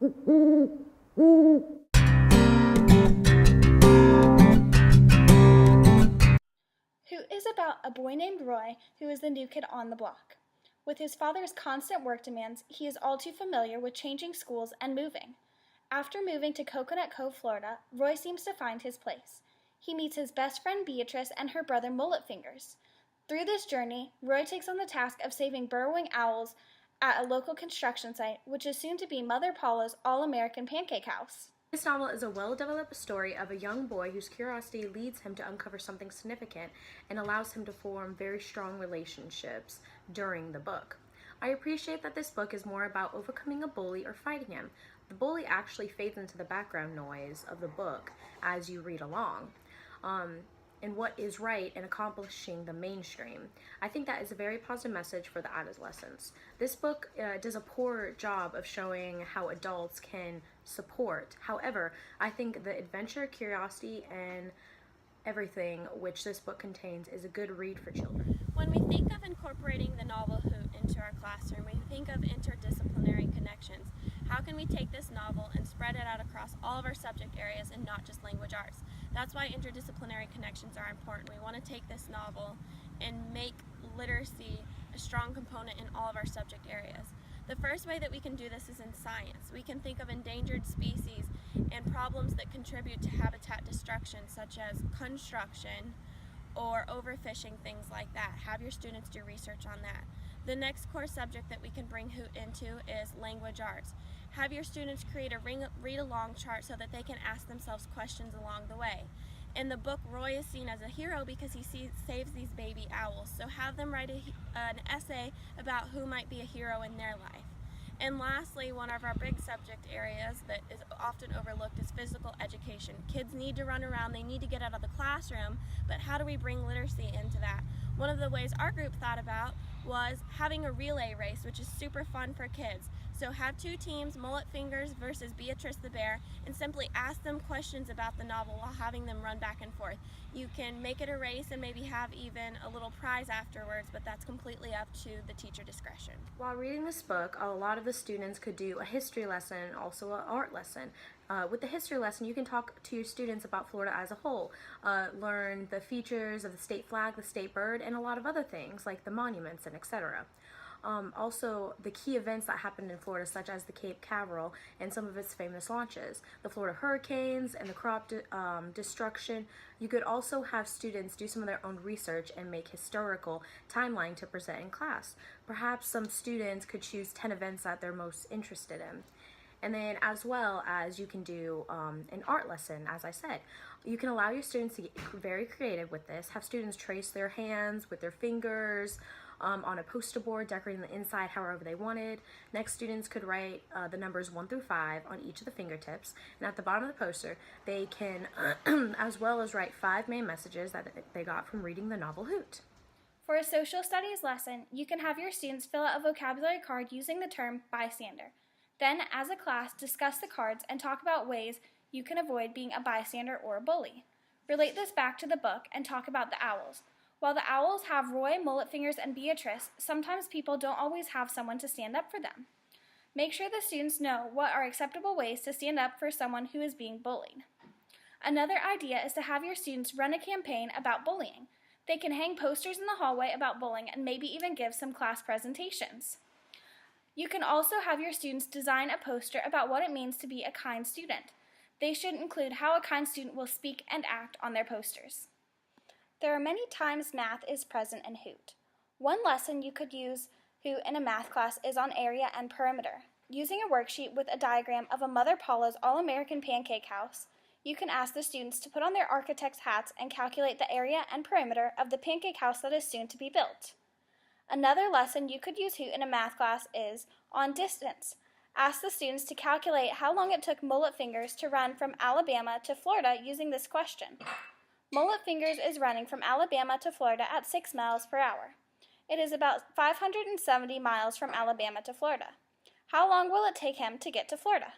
Who is about a boy named Roy who is the new kid on the block. With his father's constant work demands, he is all too familiar with changing schools and moving. After moving to Coconut Cove, Florida, Roy seems to find his place. He meets his best friend Beatrice and her brother Mullet Fingers. Through this journey, Roy takes on the task of saving burrowing owls at a local construction site, which is soon to be Mother Paula's All-American Pancake House. This novel is a well-developed story of a young boy whose curiosity leads him to uncover something significant and allows him to form very strong relationships during the book. I appreciate that this book is more about overcoming a bully or fighting him. The bully actually fades into the background noise of the book as you read along. And what is right in accomplishing the mainstream. I think that is a very positive message for the adolescents. This book does a poor job of showing how adults can support. However, I think the adventure, curiosity, and everything which this book contains is a good read for children. When we think of incorporating the novel Hoot into our classroom, we think of interdisciplinary connections. How can we take this novel and spread it out across all of our subject areas and not just language arts? That's why interdisciplinary connections are important. We want to take this novel and make literacy a strong component in all of our subject areas. The first way that we can do this is in science. We can think of endangered species and problems that contribute to habitat destruction, such as construction or overfishing, things like that. Have your students do research on that. The next core subject that we can bring Hoot into is language arts. Have your students create a read-along chart so that they can ask themselves questions along the way. In the book, Roy is seen as a hero because he saves these baby owls. So have them write an essay about who might be a hero in their life. And lastly, one of our big subject areas that is often overlooked is physical education. Kids need to run around, they need to get out of the classroom, but how do we bring literacy into that? One of the ways our group thought about was having a relay race, which is super fun for kids. So have two teams, Mullet Fingers versus Beatrice the Bear, and simply ask them questions about the novel while having them run back and forth. You can make it a race and maybe have even a little prize afterwards, but that's completely up to the teacher discretion. While reading this book, a lot of the students could do a history lesson and also an art lesson. With the history lesson, you can talk to your students about Florida as a whole, learn the features of the state flag, the state bird, and a lot of other things like the monuments and etc. Also, the key events that happened in Florida, such as the Cape Canaveral and some of its famous launches, the Florida hurricanes and the crop destruction. You could also have students do some of their own research and make historical timeline to present in class. Perhaps some students could choose 10 events that they're most interested in. And then as well as you can do an art lesson, as I said. You can allow your students to get very creative with this. Have students trace their hands with their fingers on a poster board, decorating the inside however they wanted. Next, students could write the numbers 1 through 5 on each of the fingertips. And at the bottom of the poster, they can as well as write 5 main messages that they got from reading the novel Hoot. For a social studies lesson, you can have your students fill out a vocabulary card using the term bystander. Then, as a class, discuss the cards and talk about ways you can avoid being a bystander or a bully. Relate this back to the book and talk about the owls. While the owls have Roy, Mullet Fingers, and Beatrice, sometimes people don't always have someone to stand up for them. Make sure the students know what are acceptable ways to stand up for someone who is being bullied. Another idea is to have your students run a campaign about bullying. They can hang posters in the hallway about bullying and maybe even give some class presentations. You can also have your students design a poster about what it means to be a kind student. They should include how a kind student will speak and act on their posters. There are many times math is present in Hoot. One lesson you could use Hoot in a math class is on area and perimeter. Using a worksheet with a diagram of a Mother Paula's All-American Pancake House, you can ask the students to put on their architect's hats and calculate the area and perimeter of the pancake house that is soon to be built. Another lesson you could use Hoot in a math class is on distance. Ask the students to calculate how long it took Mullet Fingers to run from Alabama to Florida using this question. Mullet Fingers is running from Alabama to Florida at 6 miles per hour. It is about 570 miles from Alabama to Florida. How long will it take him to get to Florida?